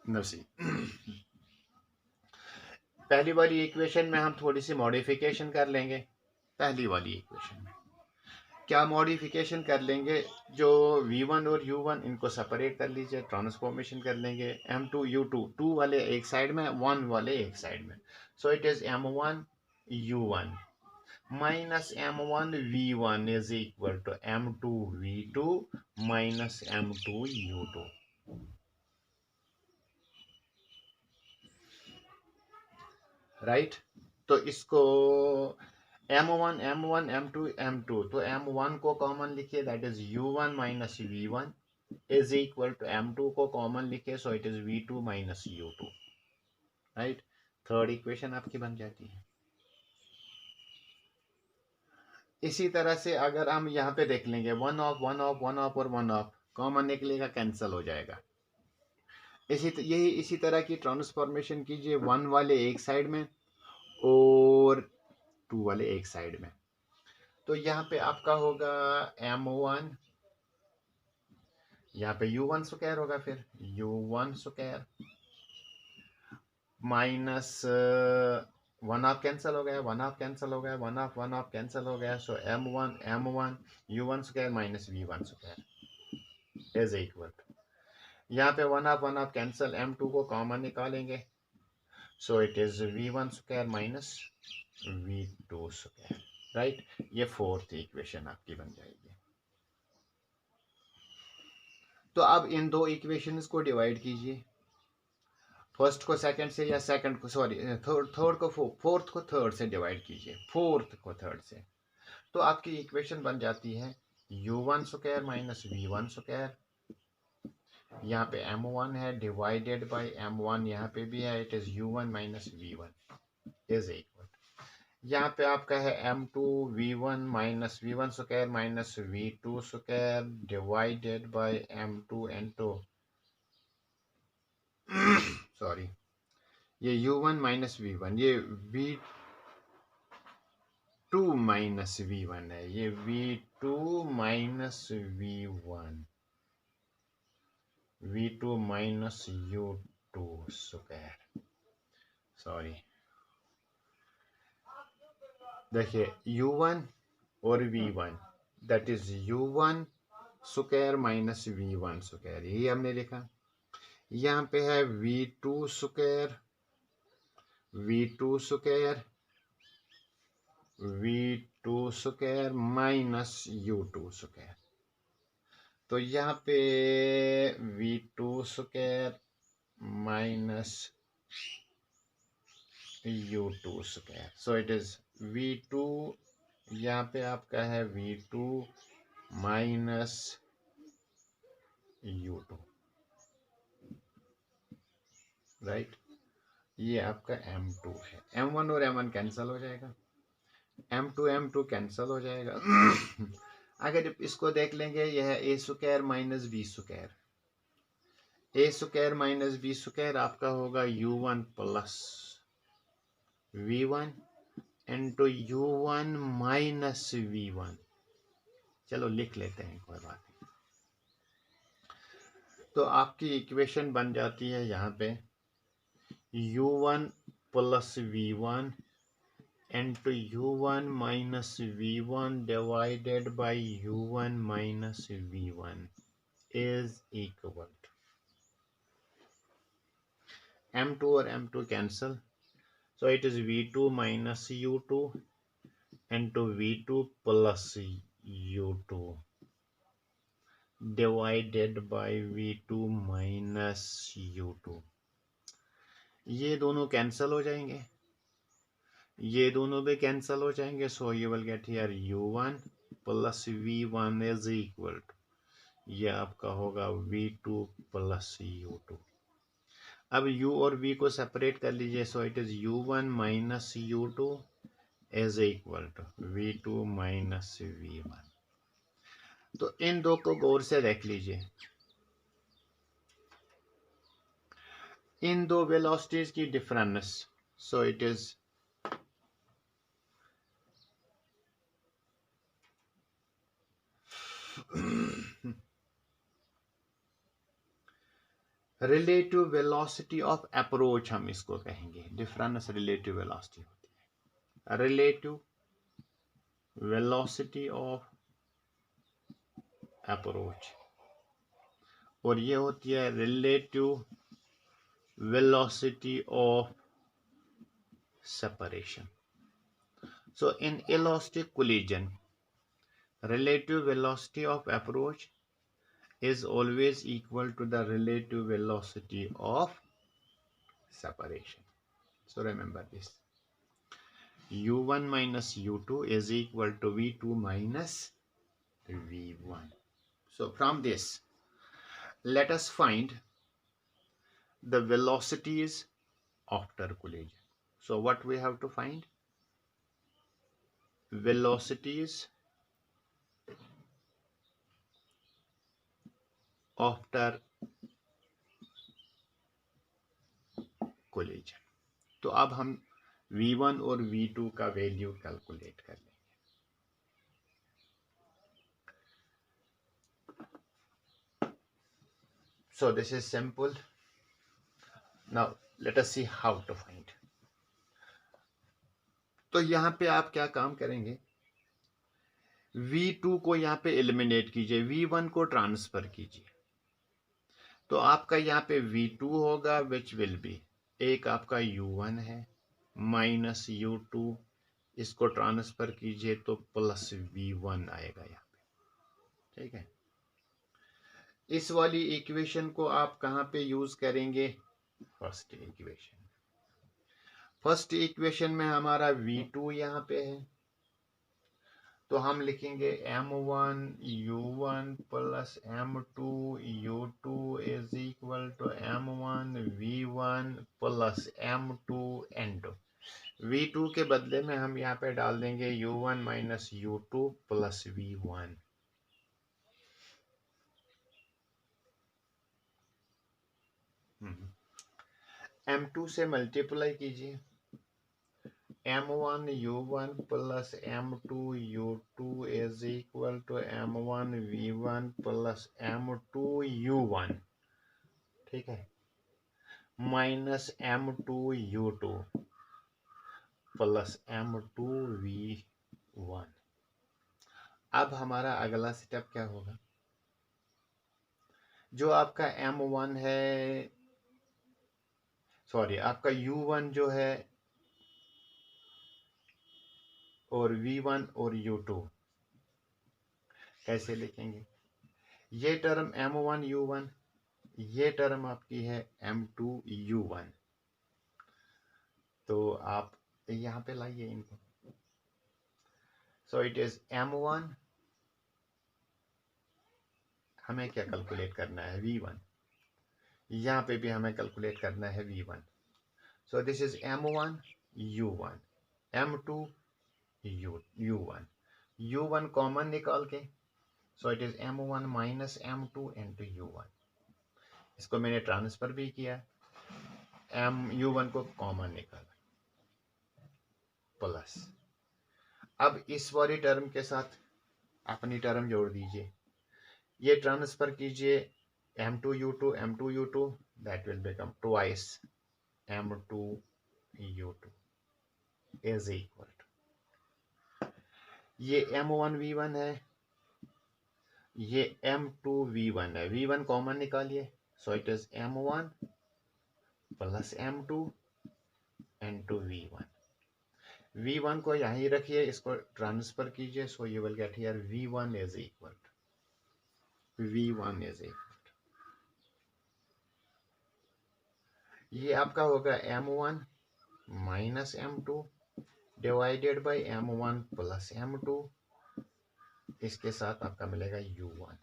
नसी पहली वाली इक्वेशन में हम थोड़ी सी मॉडिफिकेशन कर लेंगे। पहली वाली इक्वेशन में क्या मॉडिफिकेशन कर लेंगे, जो v1 और u1 इनको सेपरेट कर लीजिए, ट्रांसफॉर्मेशन कर लेंगे। m2 u2, 2 वाले एक साइड में, 1 वाले एक साइड में। सो it is m1 u1 minus m1 v1 is equal to m2 v2 minus m2 u2। Right, तो इसको m1 m1 m2 m2, तो m1 को कॉमन लिखिए, that is u1 minus v1 is equal to m2 को common लिखिए, so it is v2 minus u2। Right, third equation आपकी बन जाती है। इसी तरह से अगर हम यहाँ पे देख लेंगे, one of one of one of और वन ऑफ कॉमन निकलेगा, कैंसिल हो जाएगा। यही इसी तरह की ट्रांसफॉर्मेशन कीजिए, वन वाले एक साइड में और टू वाले एक साइड में। तो यहाँ पे आपका होगा m1, यहाँ पे u1 स्क्वायर होगा, फिर u1 square minus one of cancel हो गया, वन ऑफ कैंसिल हो गया, वन ऑफ कैंसिल हो गया। सो m1 u1 square minus v1 square is equal, यहाँ पे वन ऑफ कैंसिल, m2 को कॉमन निकालेंगे, सो it is v1 square minus v2 square. Right, ये फोर्थ इक्वेशन आपकी बन जाएगी। तो अब इन दो इक्वेशंस को डिवाइड कीजिए, फर्स्ट को सेकंड से, या सेकंड को सॉरी थर्ड को फोर्थ को थर्ड से डिवाइड कीजिए, फोर्थ को थर्ड से। तो आपकी इक्वेशन बन जाती है u1 square minus v1 square, यहाँ पे m1 है डिवाइडेड बाय m1, यहाँ पे भी है, it is u1 minus v1 is equal, यहाँ पे आपका है m2 v1 minus v1 square minus v2 square divided by m2 n2 sorry, ये u1 माइनस v1, ये v2 माइनस v1 है, ये v2 minus v1, v2 minus u2 square, sorry, देखिए u1 और v1, that is u1 square minus v1 square, यही हमने लिखा। यहाँ पे है v2 square, v2 square, v2 square minus u2 square. तो यहाँ पे v2 square minus u2 square, so it is v2, यहाँ पे आपका है v2 माइनस u2। राइट, ये आपका m2 है, m1 और m1 कैंसिल हो जाएगा, m2 कैंसिल हो जाएगा। अगर इसको देख लेंगे, यह है a square minus b square, a square minus b square आपका होगा u1 plus v1 into u1 minus v1। चलो लिख लेते हैं, कोई बात नहीं। तो आपकी इक्वेशन बन जाती है यहाँ पे u1 plus v1 into u1 minus v1 divided by u1 minus v1 is equal to m2 और m2 cancel, so it is v2 minus u2 into v2 plus u2 divided by v2 minus u2। ये दोनों cancel हो जाएंगे, ये दोनों भी cancel हो जाएंगे, so you will get here u1 plus v1 is equal to, ये आपका होगा v2 प्लस u2। अब u और v को सेपरेट कर लीजिए, so it is u1 minus u2 is equal to v2 minus v1। तो इन दो को गौर से देख लीजिए, इन दो वेलोसिटीज की difference, so it is relative velocity of approach हम इसको कहेंगे, डिफरेंस रिलेटिव वेलोसिटी होती है, रिलेटिव वेलोसिटी ऑफ अप्रोच, और ये होती है relative velocity of separation. So in elastic collision, relative velocity of approach is always equal to the relative velocity of separation. So remember this. U1 minus U2 is equal to V2 minus V1. So from this, let us find the velocities after collision. So what we have to find? Velocities after collision. तो अब हम V1 और V2 का value calculate कर लेंगे. So this is simple. Now let us see how to find. तो यहाँ पे आप क्या काम करेंगे, V2 को यहाँ पे एलिमिनेट कीजिए, V1 को ट्रांसफर कीजिए, तो आपका यहाँ पे V2 होगा विच विल बी, एक आपका U1 है माइनस U2, इसको ट्रांसफर कीजिए तो प्लस V1 आएगा यहाँ पे. ठीक है, इस वाली इक्वेशन को आप कहाँ पे यूज करेंगे, फर्स्ट इक्वेशन. फर्स्ट इक्वेशन में हमारा V2 यहाँ पे है, तो हम लिखेंगे M1 U1 plus M2 U2 is equal to M1 V1 plus M2 N2. V2 के बदले में हम यहाँ पे डाल देंगे U1 minus U2 plus V1. M2 से मल्टीप्लाई कीजिए, M1 U1 plus M2 U2 is equal to M1 V1 plus M2 U1. ठीक है, minus M2 U2 plus M2 V1. अब हमारा अगला स्टेप क्या होगा, जो आपका M1 है, सॉरी आपका U1 जो है और V1 और U2 कैसे लिखेंगे, ये टर्म M1 U1, ये टर्म आपकी है M2 U1. तो आप यहाँ पे लाइए इनको. सो इट इज M1, हमें क्या कैलकुलेट करना है, V1. यहाँ पे भी हमें कैलकुलेट करना है V1. So this is M1 U1, M2 U1, U1 common निकाल के, सो it is M1 minus M2 into U1. इसको मैंने ट्रांसफर भी किया, U1 को कॉमन निकाला प्लस. अब इस वाली टर्म के साथ अपनी टर्म जोड़ दीजिए, ये ट्रांसफर कीजिए M2 U2 that will become twice M2 U2 is equal to, ये M1 V1 है, ये M2 V1 है, V1 कॉमन निकालिए, so it is M1 plus M2 into V1. V1 को यहीं रखिए, इसको ट्रांसफर कीजिए, so you will get here V1 is equal to, V1 is equal, ये आपका होगा M1 minus M2 divided by M1 plus M2, इसके साथ आपका मिलेगा U1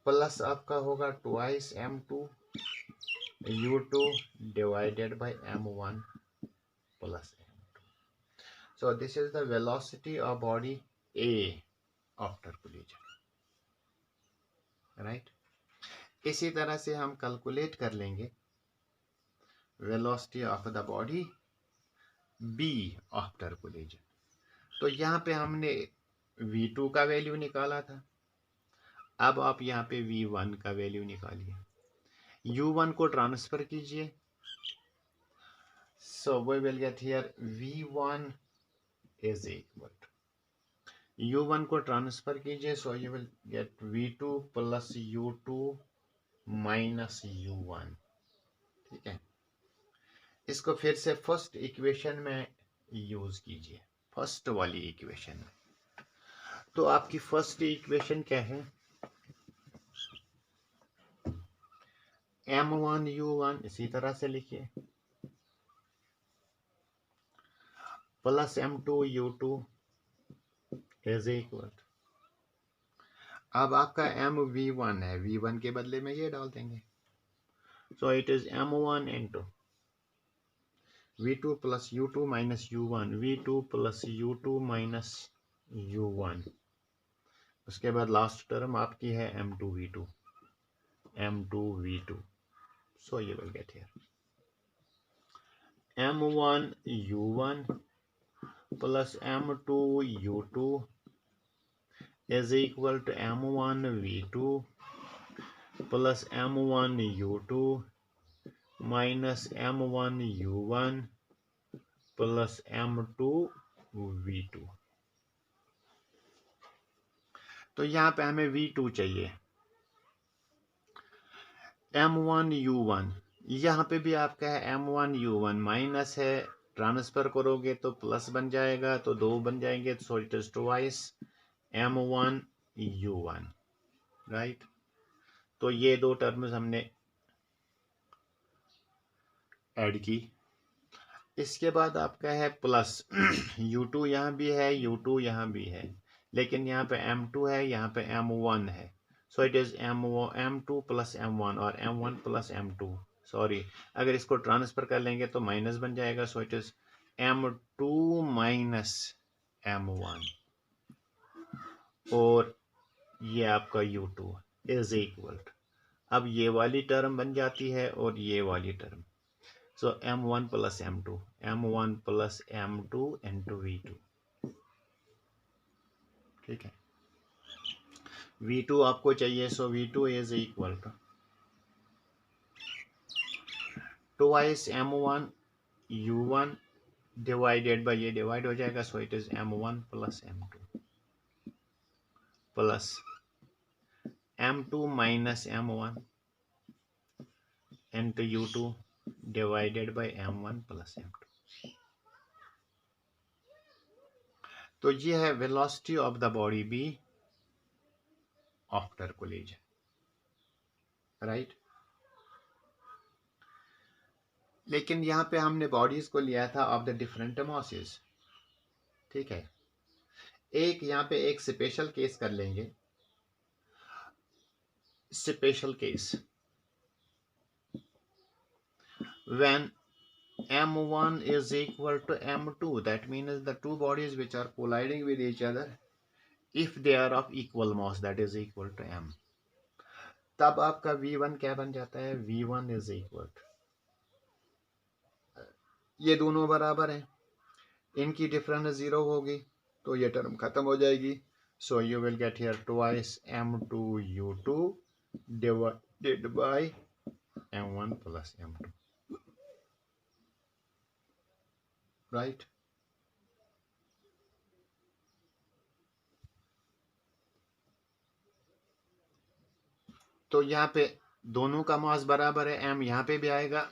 प्लस आपका होगा twice M2 U2 divided by M1 plus M2. So this is the velocity of body A after collision, right? इसी तरह से हम कैलकुलेट कर लेंगे velocity of the body B after collision. तो यहाँ पे हमने V2 का वैल्यू निकाला था, अब आप यहाँ पे v1 का वैल्यू निकालिए, u1 को ट्रांसफर कीजिए, so we will get here v1 is equal to u1 को ट्रांसफर कीजिए, so you will get v2 plus u2 minus u1। ठीक है, इसको फिर से फर्स्ट इक्वेशन में यूज कीजिए, फर्स्ट वाली इक्वेशन में। तो आपकी फर्स्ट इक्वेशन क्या है, m1 u1 इसी तरह से लिखिए plus m2 u2 is equal. अब आपका m v1 है, v1 के बदले में ये डाल देंगे, सो it is m1 into v2 plus u2 minus u1, v2 plus u2 minus u1। उसके बाद लास्ट टर्म आपकी है m2 v2, m2 v2, so you will get here m1 u1 plus m2 u2 is equal to m1 v2 plus m1 u2 minus m1 u1 plus m2 v2। तो यहाँ पे हमें v2 चाहिए, m1 u1 यहाँ पे भी आपका है m1 u1 माइनस है, ट्रांसफर करोगे तो प्लस बन जाएगा, तो 2 बन जाएंगे, सो it is twice m1 u1, right. तो ये दो टर्म्स हमने ऐड की। इसके बाद आपका है प्लस u2 यहाँ भी है, u2 यहाँ भी है, लेकिन यहाँ पे m2 है, यहाँ पे m1 है, सो it is m2 plus m1 और m1 प्लस m2। सॉरी, अगर इसको ट्रांसफर कर लेंगे तो माइनस बन जाएगा, so it is m2 minus m1 और ये आपका u2 इज इक्वल। अब ये वाली टर्म बन जाती है और ये वाली term, so m1 plus m2, m1 plus m2 into v2। ठीक है, v2 आपको चाहिए, so v2 is equal to twice m1 u1 divided by, ये डिवाइड हो जाएगा, so it is m1 plus m2 plus m2 minus m1 into u2 divided by m1 plus m2। तो ये है velocity of the body B after collision, right. लेकिन यहाँ पे हमने बॉडीज को लिया था ऑफ द डिफरेंट मासेस। ठीक है, एक यहाँ पे एक स्पेशल केस कर लेंगे, special case when m1 is equal to m2, that means the two bodies which are colliding with each other, if they are of equal mass, that is equal to m, तब आपका v1 क्या बन जाता है, v1 is equal to, ये दोनों बराबर हैं, इनकी डिफरेंस 0 होगी तो ये टर्म खत्म हो जाएगी, सो you will get here twice m2 u2 divided by m1 plus m2, right. तो यहाँ पे दोनों का मास बराबर है, m यहाँ पे भी आएगा,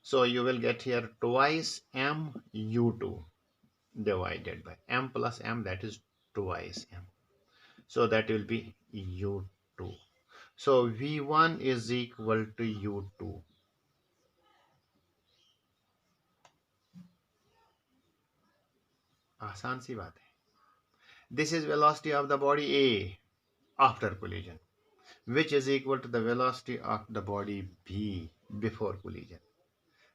so you will get here twice m u2 divided by m plus m, that is twice m, so that will be u2, so v1 is equal to u2। आसान सी बात है। This is velocity of the body A after collision, which is equal to the velocity of the body b before collision।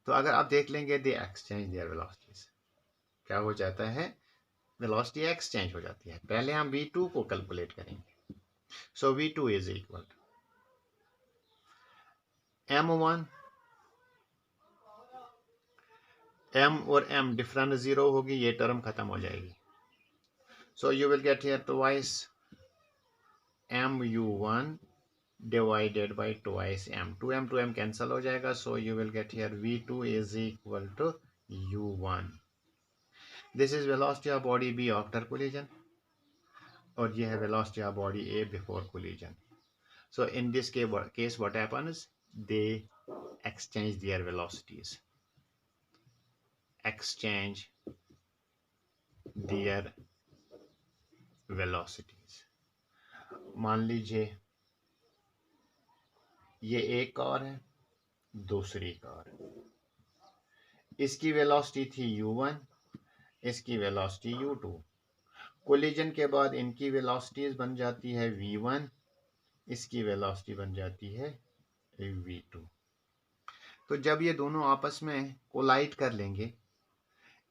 तो अगर आप देख लेंगे दे exchange there velocities, क्या हो जाता है, वेलोसिटी एक्सचेंज हो जाती है। पहले हम v2 को कैलकुलेट करेंगे, सो v2 is equal m1, m और m डिफरेंस 0 होगी, ये टर्म खत्म हो जाएगी, सो you will get here twice mu1 divided by twice m. 2m cancel हो जाएगा, so you will get here v2 is equal to u1. This is velocity of body B after collision, और ये है velocity of body A before collision. So in this case what happens? They exchange their velocities. Exchange their velocities. मान लीजिए ये एक car है, दूसरी car, इसकी वेलोसिटी थी u1, इसकी वेलोसिटी u2. कोलिजन के बाद इनकी वेलोसिटीज बन जाती है v1, इसकी वेलोसिटी बन जाती है v2. तो जब ये दोनों आपस में कोलाइड कर लेंगे,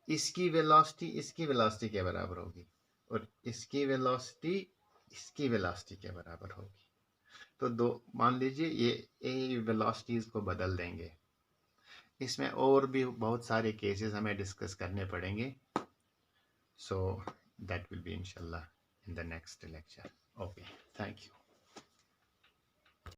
इसकी वेलोसिटी के बराबर होगी और इसकी वेलोसिटी के बराबर होगी. तो दो मान लीजिए ये वेलोसिटीज को बदल देंगे. इसमें और भी बहुत सारे केसेस हमें डिस्कस करने पड़ेंगे. सो दैट विल बी इंशाल्लाह in the next lecture. Okay, thank you.